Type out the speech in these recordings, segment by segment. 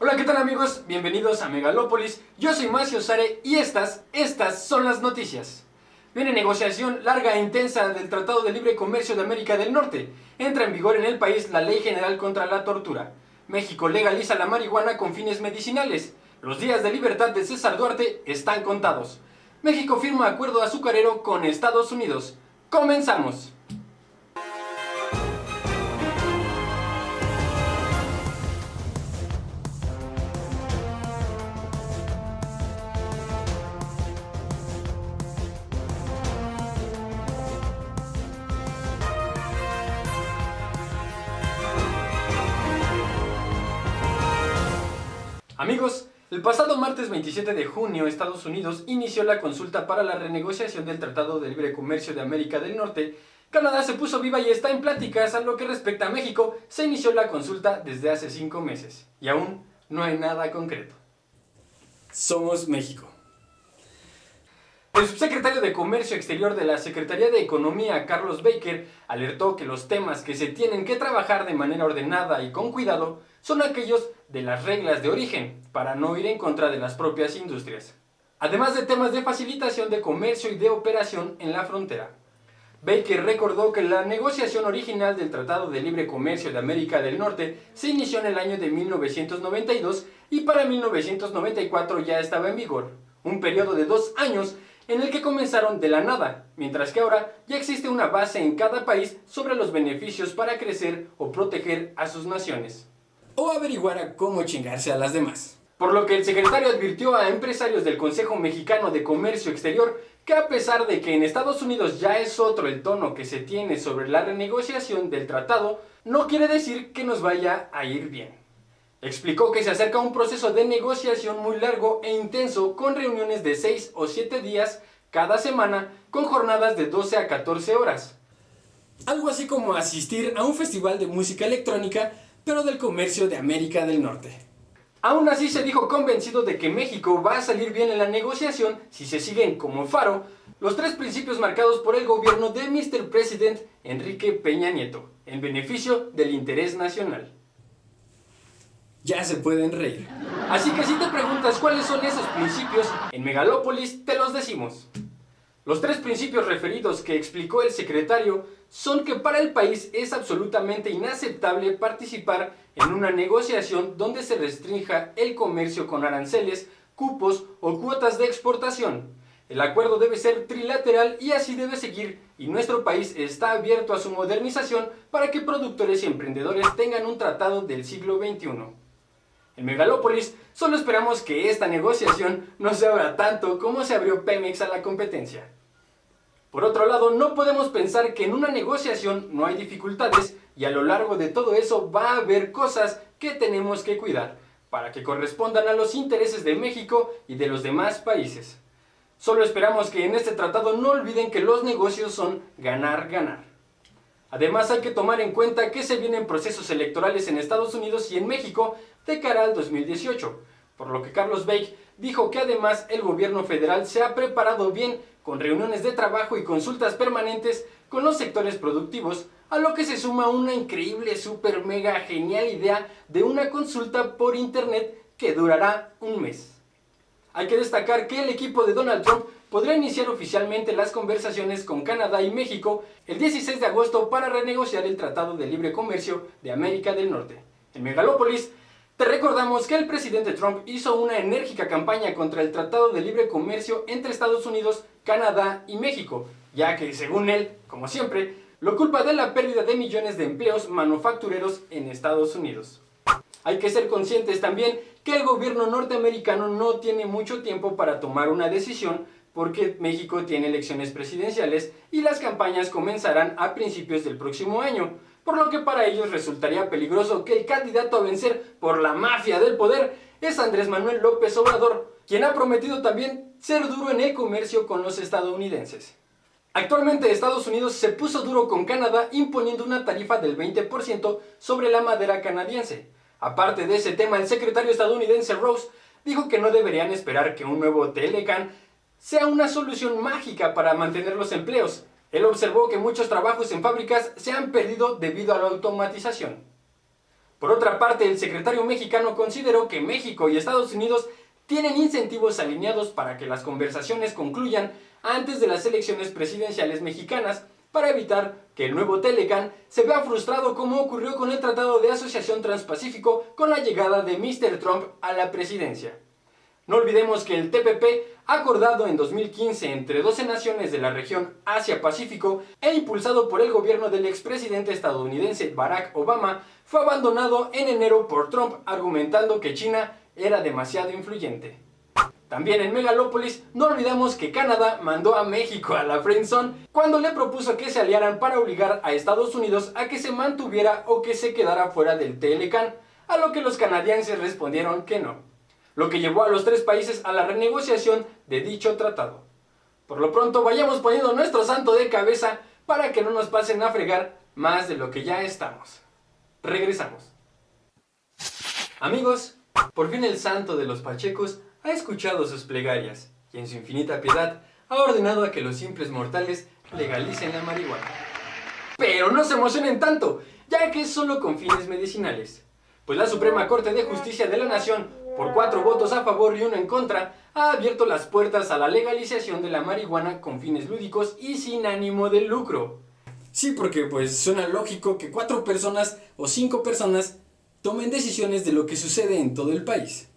Hola, ¿qué tal amigos? Bienvenidos a Megalópolis. Yo soy Macio Sare y estas son las noticias. Viene negociación larga e intensa del Tratado de Libre Comercio de América del Norte. Entra en vigor en el país la Ley General contra la Tortura. México legaliza la marihuana con fines medicinales. Los días de libertad de César Duarte están contados. México firma acuerdo azucarero con Estados Unidos. ¡Comenzamos! Amigos, el pasado martes 27 de junio, Estados Unidos inició la consulta para la renegociación del Tratado de Libre Comercio de América del Norte. Canadá se puso viva y está en pláticas. A lo que respecta a México, se inició la consulta desde hace 5 meses y aún no hay nada concreto. Somos México. El subsecretario de Comercio Exterior de la Secretaría de Economía, Carlos Baker, alertó que los temas que se tienen que trabajar de manera ordenada y con cuidado son aquellos de las reglas de origen, para no ir en contra de las propias industrias, además de temas de facilitación de comercio y de operación en la frontera. Baker recordó que la negociación original del Tratado de Libre Comercio de América del Norte se inició en el año de 1992 y para 1994 ya estaba en vigor, un periodo de 2 años en el que comenzaron de la nada, mientras que ahora ya existe una base en cada país sobre los beneficios para crecer o proteger a sus naciones, o averiguar a cómo chingarse a las demás. Por lo que el secretario advirtió a empresarios del Consejo Mexicano de Comercio Exterior que a pesar de que en Estados Unidos ya es otro el tono que se tiene sobre la renegociación del tratado, no quiere decir que nos vaya a ir bien. Explicó que se acerca un proceso de negociación muy largo e intenso con reuniones de 6 o 7 días cada semana con jornadas de 12 a 14 horas. Algo así como asistir a un festival de música electrónica, pero del comercio de América del Norte. Aún así se dijo convencido de que México va a salir bien en la negociación si se siguen como faro los 3 principios marcados por el gobierno de Mr. President Enrique Peña Nieto, en beneficio del interés nacional. Ya se pueden reír. Así que si te preguntas cuáles son esos principios, en Megalópolis te los decimos. Los 3 principios referidos que explicó el secretario son que para el país es absolutamente inaceptable participar en una negociación donde se restrinja el comercio con aranceles, cupos o cuotas de exportación. El acuerdo debe ser trilateral y así debe seguir, y nuestro país está abierto a su modernización para que productores y emprendedores tengan un tratado del siglo XXI. En Megalópolis solo esperamos que esta negociación no se abra tanto como se abrió Pemex a la competencia. Por otro lado, no podemos pensar que en una negociación no hay dificultades y a lo largo de todo eso va a haber cosas que tenemos que cuidar para que correspondan a los intereses de México y de los demás países. Solo esperamos que en este tratado no olviden que los negocios son ganar-ganar. Además hay que tomar en cuenta que se vienen procesos electorales en Estados Unidos y en México de cara al 2018, por lo que Carlos Baker dijo que además el gobierno federal se ha preparado bien con reuniones de trabajo y consultas permanentes con los sectores productivos, a lo que se suma una increíble, super mega genial idea de una consulta por internet que durará un mes. Hay que destacar que el equipo de Donald Trump podrá iniciar oficialmente las conversaciones con Canadá y México el 16 de agosto para renegociar el Tratado de Libre Comercio de América del Norte. En Megalópolis, te recordamos que el presidente Trump hizo una enérgica campaña contra el Tratado de Libre Comercio entre Estados Unidos, Canadá y México, ya que, según él, como siempre, lo culpa de la pérdida de millones de empleos manufactureros en Estados Unidos. Hay que ser conscientes también que el gobierno norteamericano no tiene mucho tiempo para tomar una decisión porque México tiene elecciones presidenciales y las campañas comenzarán a principios del próximo año, por lo que para ellos resultaría peligroso que el candidato a vencer por la mafia del poder es Andrés Manuel López Obrador, quien ha prometido también ser duro en el comercio con los estadounidenses. Actualmente Estados Unidos se puso duro con Canadá imponiendo una tarifa del 20% sobre la madera canadiense. Aparte de ese tema, el secretario estadounidense Ross dijo que no deberían esperar que un nuevo Telecan sea una solución mágica para mantener los empleos. Él observó que muchos trabajos en fábricas se han perdido debido a la automatización. Por otra parte, el secretario mexicano consideró que México y Estados Unidos tienen incentivos alineados para que las conversaciones concluyan antes de las elecciones presidenciales mexicanas, para evitar que el nuevo Telecan se vea frustrado como ocurrió con el Tratado de Asociación Transpacífico con la llegada de Mr. Trump a la presidencia. No olvidemos que el TPP, acordado en 2015 entre 12 naciones de la región Asia-Pacífico e impulsado por el gobierno del expresidente estadounidense Barack Obama, fue abandonado en enero por Trump, argumentando que China era demasiado influyente. También en Megalópolis no olvidamos que Canadá mandó a México a la friendzone cuando le propuso que se aliaran para obligar a Estados Unidos a que se mantuviera o que se quedara fuera del Telecan, a lo que los canadienses respondieron que no, lo que llevó a los tres países a la renegociación de dicho tratado. Por lo pronto vayamos poniendo nuestro santo de cabeza para que no nos pasen a fregar más de lo que ya estamos. Regresamos. Amigos, por fin el santo de los pachecos ha escuchado sus plegarias y en su infinita piedad ha ordenado a que los simples mortales legalicen la marihuana. Pero no se emocionen tanto, ya que es solo con fines medicinales, pues la Suprema Corte de Justicia de la Nación, por 4 votos a favor y 1 en contra, ha abierto las puertas a la legalización de la marihuana con fines lúdicos y sin ánimo de lucro. Sí, porque pues suena lógico que 4 personas o 5 personas tomen decisiones de lo que sucede en todo el país.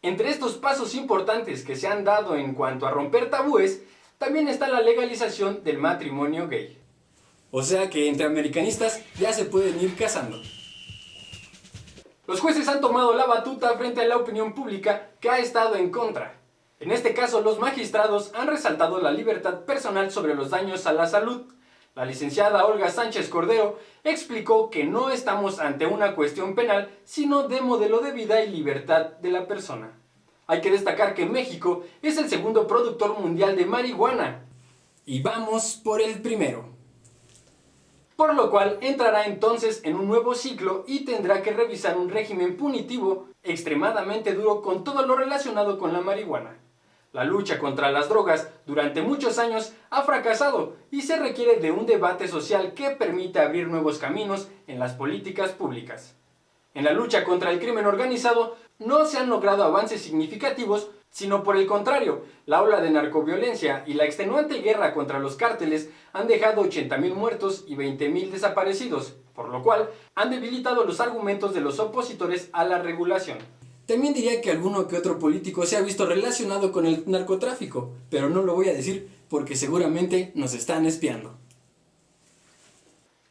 Entre estos pasos importantes que se han dado en cuanto a romper tabúes, también está la legalización del matrimonio gay. O sea que entre americanistas ya se pueden ir casando. Los jueces han tomado la batuta frente a la opinión pública que ha estado en contra. En este caso, los magistrados han resaltado la libertad personal sobre los daños a la salud. La licenciada Olga Sánchez Cordero explicó que no estamos ante una cuestión penal, sino de modelo de vida y libertad de la persona. Hay que destacar que México es el segundo productor mundial de marihuana. Y vamos por el primero. Por lo cual entrará entonces en un nuevo ciclo y tendrá que revisar un régimen punitivo extremadamente duro con todo lo relacionado con la marihuana. La lucha contra las drogas durante muchos años ha fracasado y se requiere de un debate social que permita abrir nuevos caminos en las políticas públicas. En la lucha contra el crimen organizado no se han logrado avances significativos, sino por el contrario, la ola de narcoviolencia y la extenuante guerra contra los cárteles han dejado 80,000 muertos y 20,000 desaparecidos, por lo cual han debilitado los argumentos de los opositores a la regulación. También diría que alguno que otro político se ha visto relacionado con el narcotráfico, pero no lo voy a decir porque seguramente nos están espiando.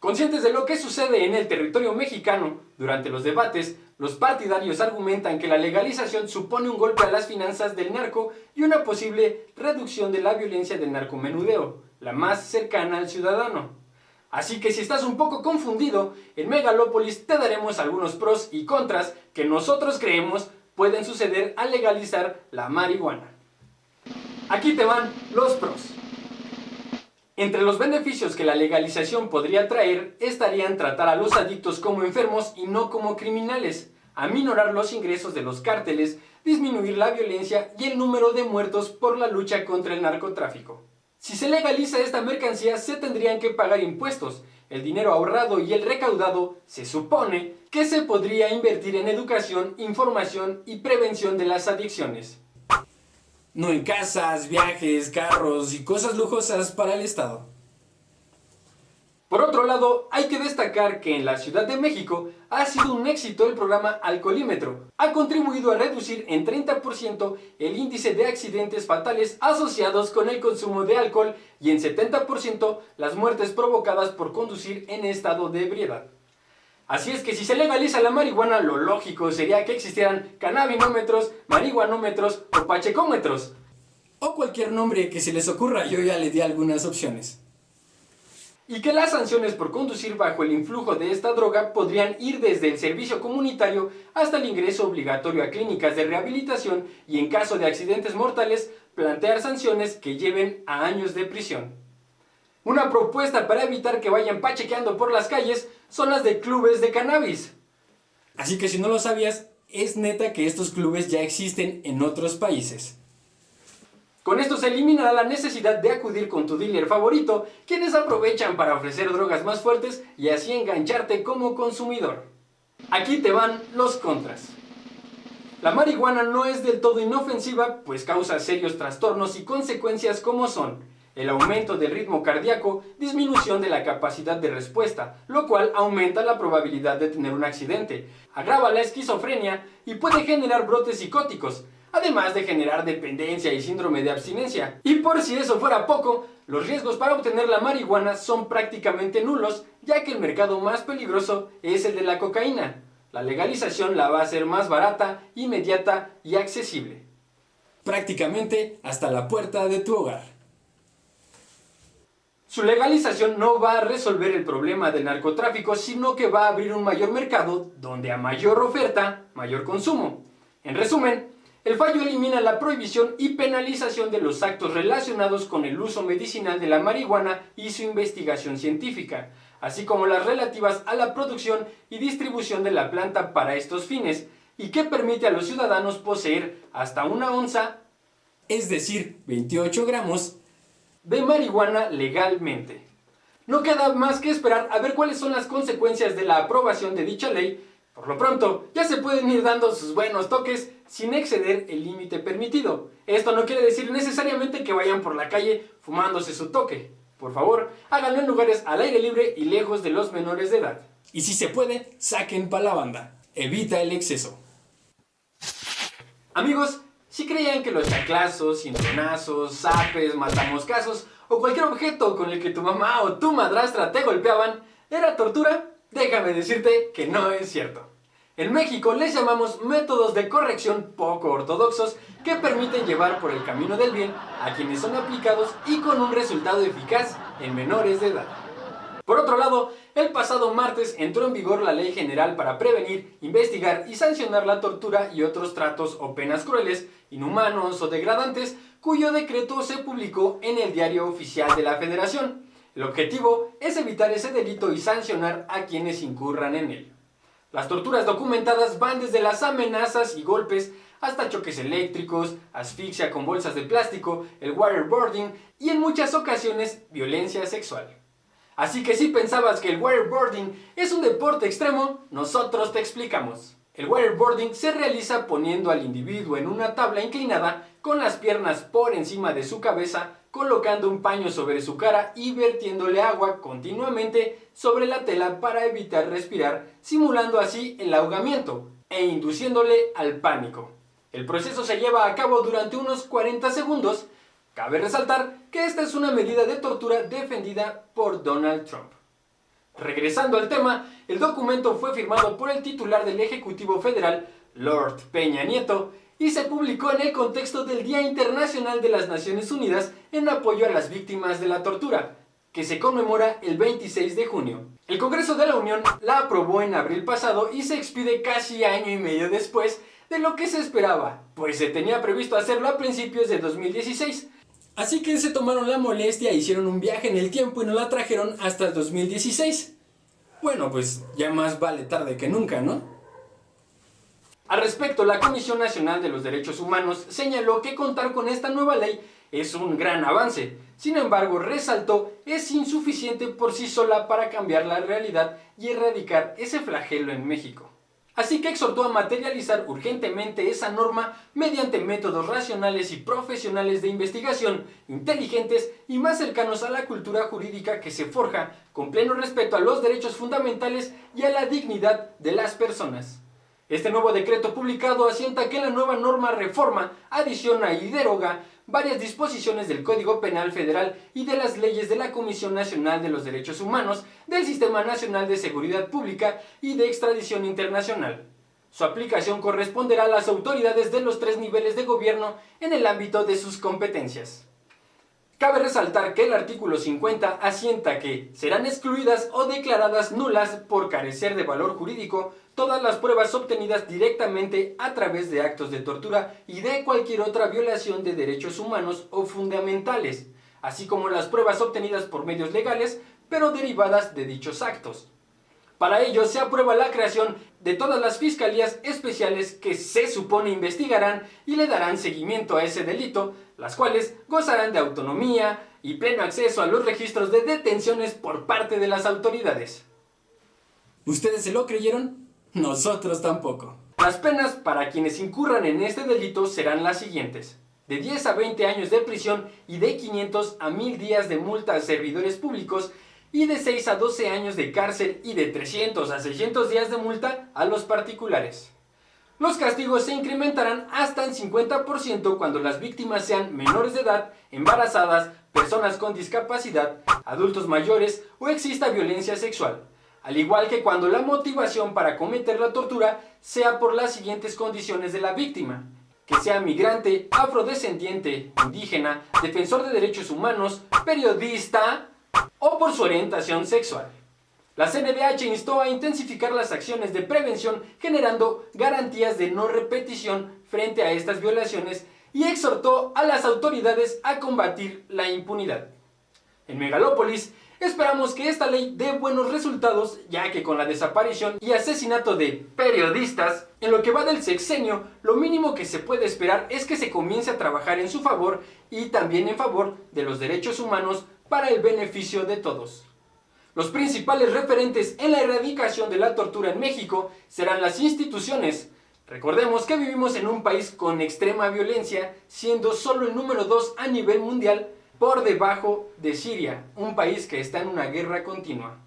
Conscientes de lo que sucede en el territorio mexicano, durante los debates, los partidarios argumentan que la legalización supone un golpe a las finanzas del narco y una posible reducción de la violencia del narcomenudeo, la más cercana al ciudadano. Así que si estás un poco confundido, en Megalópolis te daremos algunos pros y contras que nosotros creemos pueden suceder al legalizar la marihuana. Aquí te van los pros. Entre los beneficios que la legalización podría traer estarían tratar a los adictos como enfermos y no como criminales, aminorar los ingresos de los cárteles, disminuir la violencia y el número de muertos por la lucha contra el narcotráfico. Si se legaliza esta mercancía, se tendrían que pagar impuestos. El dinero ahorrado y el recaudado se supone que se podría invertir en educación, información y prevención de las adicciones. No en casas, viajes, carros y cosas lujosas para el Estado. Por otro lado, hay que destacar que en la Ciudad de México ha sido un éxito el programa Alcoholímetro. Ha contribuido a reducir en 30% el índice de accidentes fatales asociados con el consumo de alcohol y en 70% las muertes provocadas por conducir en estado de ebriedad. Así es que si se legaliza la marihuana, lo lógico sería que existieran cannabinómetros, marihuanómetros o pachecómetros. O cualquier nombre que se les ocurra, yo ya le di algunas opciones. Y que las sanciones por conducir bajo el influjo de esta droga podrían ir desde el servicio comunitario hasta el ingreso obligatorio a clínicas de rehabilitación y en caso de accidentes mortales, plantear sanciones que lleven a años de prisión. Una propuesta para evitar que vayan pachequeando por las calles son las de clubes de cannabis. Así que si no lo sabías, es neta que estos clubes ya existen en otros países. Con esto se eliminará la necesidad de acudir con tu dealer favorito, quienes aprovechan para ofrecer drogas más fuertes y así engancharte como consumidor. Aquí te van los contras. La marihuana no es del todo inofensiva, pues causa serios trastornos y consecuencias como son el aumento del ritmo cardíaco, disminución de la capacidad de respuesta, lo cual aumenta la probabilidad de tener un accidente, agrava la esquizofrenia y puede generar brotes psicóticos, además de generar dependencia y síndrome de abstinencia. Y por si eso fuera poco, los riesgos para obtener la marihuana son prácticamente nulos, ya que el mercado más peligroso es el de la cocaína. La legalización la va a hacer más barata, inmediata y accesible. Prácticamente hasta la puerta de tu hogar. Su legalización no va a resolver el problema del narcotráfico, sino que va a abrir un mayor mercado donde a mayor oferta, mayor consumo. En resumen, el fallo elimina la prohibición y penalización de los actos relacionados con el uso medicinal de la marihuana y su investigación científica, así como las relativas a la producción y distribución de la planta para estos fines, y que permite a los ciudadanos poseer hasta una onza, es decir, 28 gramos, de marihuana legalmente. No queda más que esperar a ver cuáles son las consecuencias de la aprobación de dicha ley. Por lo pronto, ya se pueden ir dando sus buenos toques sin exceder el límite permitido. Esto no quiere decir necesariamente que vayan por la calle fumándose su toque. Por favor, háganlo en lugares al aire libre y lejos de los menores de edad. Y si se puede, saquen pa' la banda. Evita el exceso. Amigos, si creían que los chaclazos, cinturonazos, zapes, matamoscazos o cualquier objeto con el que tu mamá o tu madrastra te golpeaban era tortura, déjame decirte que no es cierto. En México les llamamos métodos de corrección poco ortodoxos que permiten llevar por el camino del bien a quienes son aplicados y con un resultado eficaz en menores de edad. Por otro lado, el pasado martes entró en vigor la Ley General para prevenir, investigar y sancionar la tortura y otros tratos o penas crueles, inhumanos o degradantes, cuyo decreto se publicó en el Diario Oficial de la Federación. El objetivo es evitar ese delito y sancionar a quienes incurran en él. Las torturas documentadas van desde las amenazas y golpes hasta choques eléctricos, asfixia con bolsas de plástico, el waterboarding y en muchas ocasiones violencia sexual. Así que si pensabas que el waterboarding es un deporte extremo, nosotros te explicamos. El waterboarding se realiza poniendo al individuo en una tabla inclinada con las piernas por encima de su cabeza, colocando un paño sobre su cara y vertiéndole agua continuamente sobre la tela para evitar respirar, simulando así el ahogamiento e induciéndole al pánico. El proceso se lleva a cabo durante unos 40 segundos. Cabe resaltar que esta es una medida de tortura defendida por Donald Trump. Regresando al tema, el documento fue firmado por el titular del Ejecutivo Federal, Lord Peña Nieto, y se publicó en el contexto del Día Internacional de las Naciones Unidas en apoyo a las víctimas de la tortura, que se conmemora el 26 de junio. El Congreso de la Unión la aprobó en abril pasado y se expide casi año y medio después de lo que se esperaba, pues se tenía previsto hacerlo a principios de 2016. Así que se tomaron la molestia, hicieron un viaje en el tiempo y nos la trajeron hasta el 2016. Bueno, pues ya más vale tarde que nunca, ¿no? Al respecto, la Comisión Nacional de los Derechos Humanos señaló que contar con esta nueva ley es un gran avance. Sin embargo, resaltó, es insuficiente por sí sola para cambiar la realidad y erradicar ese flagelo en México. Así que exhortó a materializar urgentemente esa norma mediante métodos racionales y profesionales de investigación, inteligentes y más cercanos a la cultura jurídica que se forja con pleno respeto a los derechos fundamentales y a la dignidad de las personas. Este nuevo decreto publicado asienta que la nueva norma reforma, adiciona y deroga varias disposiciones del Código Penal Federal y de las leyes de la Comisión Nacional de los Derechos Humanos, del Sistema Nacional de Seguridad Pública y de Extradición Internacional. Su aplicación corresponderá a las autoridades de los 3 niveles de gobierno en el ámbito de sus competencias. Cabe resaltar que el artículo 50 asienta que serán excluidas o declaradas nulas por carecer de valor jurídico todas las pruebas obtenidas directamente a través de actos de tortura y de cualquier otra violación de derechos humanos o fundamentales, así como las pruebas obtenidas por medios legales, pero derivadas de dichos actos. Para ello se aprueba la creación de todas las fiscalías especiales que se supone investigarán y le darán seguimiento a ese delito, las cuales gozarán de autonomía y pleno acceso a los registros de detenciones por parte de las autoridades. ¿Ustedes se lo creyeron? Nosotros tampoco. Las penas para quienes incurran en este delito serán las siguientes: de 10 a 20 años de prisión y de 500 a 1000 días de multa a servidores públicos, y de 6 a 12 años de cárcel y de 300 a 600 días de multa a los particulares. Los castigos se incrementarán hasta en 50% cuando las víctimas sean menores de edad, embarazadas, personas con discapacidad, adultos mayores o exista violencia sexual, al igual que cuando la motivación para cometer la tortura sea por las siguientes condiciones de la víctima: que sea migrante, afrodescendiente, indígena, defensor de derechos humanos, periodista o por su orientación sexual. La CNDH instó a intensificar las acciones de prevención generando garantías de no repetición frente a estas violaciones y exhortó a las autoridades a combatir la impunidad. En Megalópolis esperamos que esta ley dé buenos resultados, ya que con la desaparición y asesinato de periodistas en lo que va del sexenio, lo mínimo que se puede esperar es que se comience a trabajar en su favor y también en favor de los derechos humanos para el beneficio de todos. Los principales referentes en la erradicación de la tortura en México serán las instituciones. Recordemos que vivimos en un país con extrema violencia, siendo solo el número 2 a nivel mundial, por debajo de Siria, un país que está en una guerra continua.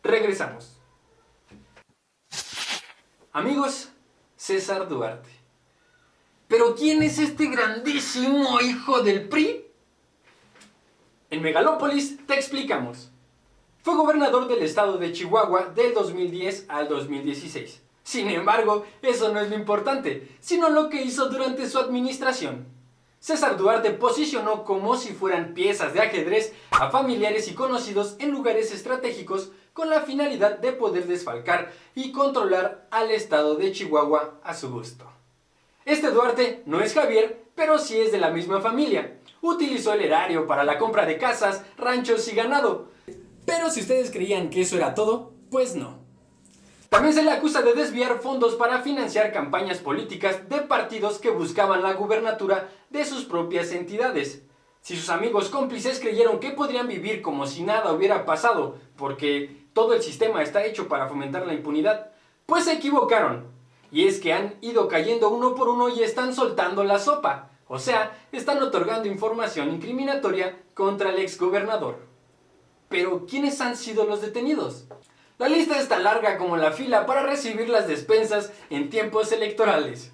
Regresamos. Amigos, César Duarte. ¿Pero quién es este grandísimo hijo del PRI? En Megalópolis te explicamos. Fue gobernador del estado de Chihuahua del 2010 al 2016. Sin embargo, eso no es lo importante, sino lo que hizo durante su administración. César Duarte posicionó como si fueran piezas de ajedrez a familiares y conocidos en lugares estratégicos con la finalidad de poder desfalcar y controlar al estado de Chihuahua a su gusto. Este Duarte no es Javier, pero sí es de la misma familia. Utilizó el erario para la compra de casas, ranchos y ganado. Pero si ustedes creían que eso era todo, pues no. También se le acusa de desviar fondos para financiar campañas políticas de partidos que buscaban la gubernatura de sus propias entidades. Si sus amigos cómplices creyeron que podrían vivir como si nada hubiera pasado, porque todo el sistema está hecho para fomentar la impunidad, pues se equivocaron. Y es que han ido cayendo uno por uno y están soltando la sopa. O sea, están otorgando información incriminatoria contra el exgobernador. Pero, ¿quiénes han sido los detenidos? La lista es tan larga como la fila para recibir las despensas en tiempos electorales.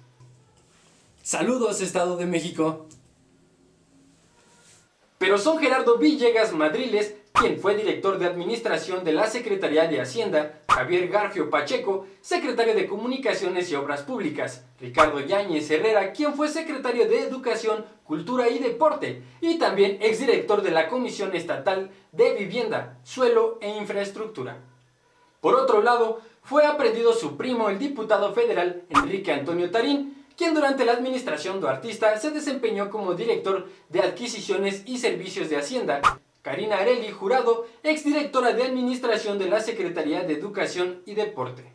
Saludos, Estado de México. Pero son Gerardo Villegas Madriles, quien fue director de administración de la Secretaría de Hacienda, Javier Garfio Pacheco, secretario de Comunicaciones y Obras Públicas, Ricardo Yáñez Herrera, quien fue secretario de Educación, Cultura y Deporte, y también exdirector de la Comisión Estatal de Vivienda, Suelo e Infraestructura. Por otro lado, fue aprehendido su primo, el diputado federal Enrique Antonio Tarín, quien durante la administración duartista se desempeñó como director de Adquisiciones y Servicios de Hacienda. Karina Areli Jurado, exdirectora de Administración de la Secretaría de Educación y Deporte.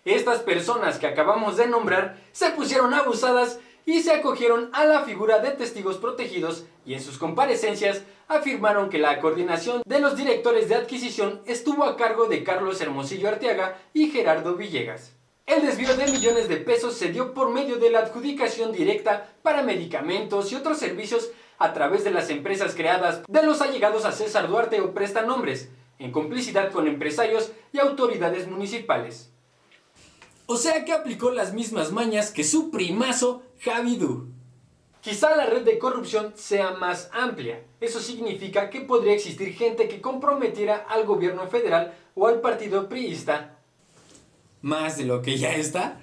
Estas personas que acabamos de nombrar se pusieron abusadas y se acogieron a la figura de testigos protegidos y en sus comparecencias afirmaron que la coordinación de los directores de adquisición estuvo a cargo de Carlos Hermosillo Arteaga y Gerardo Villegas. El desvío de millones de pesos se dio por medio de la adjudicación directa para medicamentos y otros servicios a través de las empresas creadas de los allegados a César Duarte o prestanombres, en complicidad con empresarios y autoridades municipales. O sea que aplicó las mismas mañas que su primazo Javi Du. Quizá la red de corrupción sea más amplia. Eso significa que podría existir gente que comprometiera al gobierno federal o al partido priista más de lo que ya está.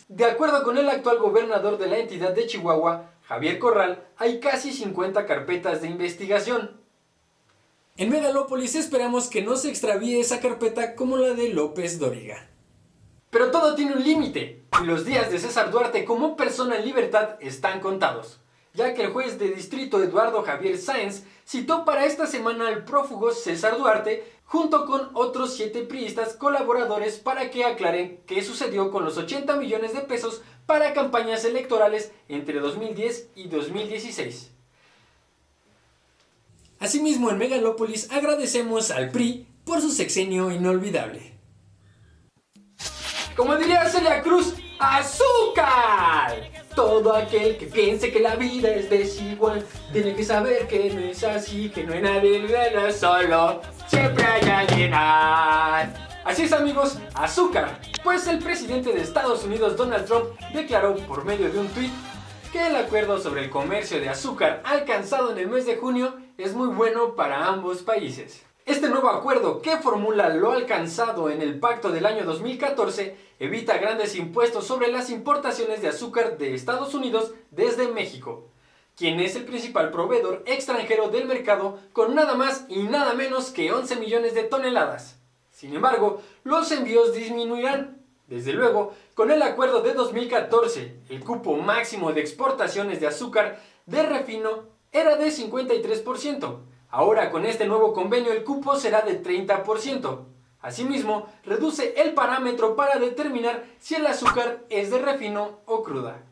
De acuerdo con el actual gobernador de la entidad de Chihuahua, Javier Corral, hay casi 50 carpetas de investigación. En Megalópolis esperamos que no se extravíe esa carpeta como la de López Dóriga. Pero todo tiene un límite, y los días de César Duarte como persona en libertad están contados, ya que el juez de distrito Eduardo Javier Sáenz citó para esta semana al prófugo César Duarte junto con otros 7 priistas colaboradores para que aclaren qué sucedió con los 80 millones de pesos para campañas electorales entre 2010 y 2016. Asimismo, en Megalópolis agradecemos al PRI por su sexenio inolvidable. Como diría Celia Cruz, ¡azúcar! Todo aquel que piense que la vida es desigual tiene que saber que no es así, que no hay nadie bueno solo, siempre hay alguien más. Así es, amigos, azúcar. Pues el presidente de Estados Unidos, Donald Trump, declaró por medio de un tuit que el acuerdo sobre el comercio de azúcar alcanzado en el mes de junio es muy bueno para ambos países. Este nuevo acuerdo, que formula lo alcanzado en el pacto del año 2014, evita grandes impuestos sobre las importaciones de azúcar de Estados Unidos desde México, quien es el principal proveedor extranjero del mercado con nada más y nada menos que 11 millones de toneladas. Sin embargo, los envíos disminuirán. Desde luego, con el acuerdo de 2014, el cupo máximo de exportaciones de azúcar de refino era de 53%. Ahora, con este nuevo convenio, el cupo será de 30%. Asimismo, reduce el parámetro para determinar si el azúcar es de refino o cruda.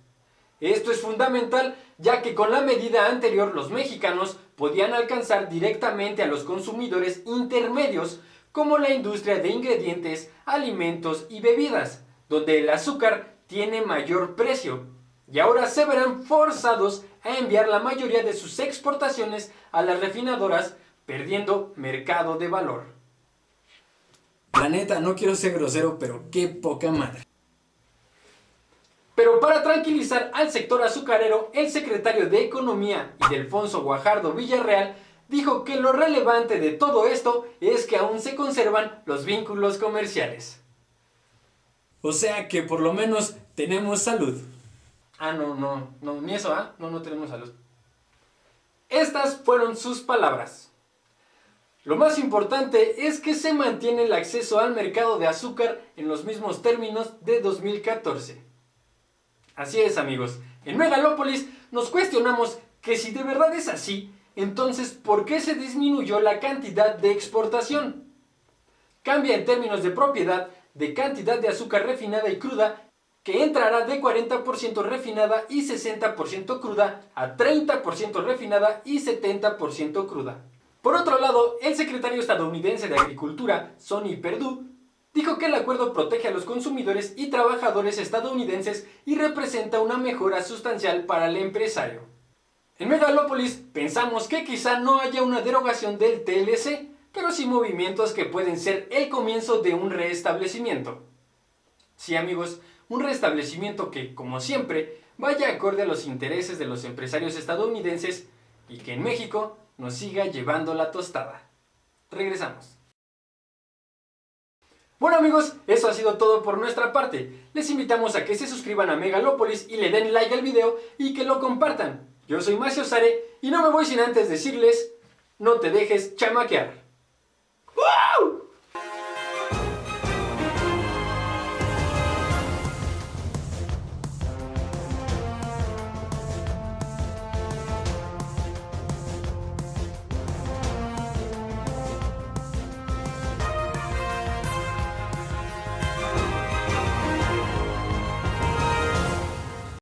Esto es fundamental, ya que con la medida anterior los mexicanos podían alcanzar directamente a los consumidores intermedios, como la industria de ingredientes, alimentos y bebidas, donde el azúcar tiene mayor precio, y ahora se verán forzados a enviar la mayoría de sus exportaciones a las refinadoras, perdiendo mercado de valor. La neta, no quiero ser grosero, pero qué poca madre. Pero para tranquilizar al sector azucarero, el secretario de Economía, Ildefonso Guajardo Villarreal, dijo que lo relevante de todo esto es que aún se conservan los vínculos comerciales. O sea que por lo menos tenemos salud. No, ni eso, no tenemos salud. Estas fueron sus palabras. Lo más importante es que se mantiene el acceso al mercado de azúcar en los mismos términos de 2014. Así es, amigos, en Megalópolis nos cuestionamos que si de verdad es así, entonces ¿por qué se disminuyó la cantidad de exportación? Cambia en términos de propiedad, de cantidad de azúcar refinada y cruda, que entrará de 40% refinada y 60% cruda a 30% refinada y 70% cruda. Por otro lado, el secretario estadounidense de Agricultura, Sonny Perdue, dijo que el acuerdo protege a los consumidores y trabajadores estadounidenses y representa una mejora sustancial para el empresario. En Megalópolis pensamos que quizá no haya una derogación del TLC, pero sí movimientos que pueden ser el comienzo de un restablecimiento. Sí, amigos, un restablecimiento que, como siempre, vaya acorde a los intereses de los empresarios estadounidenses y que en México nos siga llevando la tostada. Regresamos. Bueno, amigos, eso ha sido todo por nuestra parte. Les invitamos a que se suscriban a Megalópolis y le den like al video y que lo compartan. Yo soy Macio Sare y no me voy sin antes decirles, no te dejes chamaquear. ¡Wow!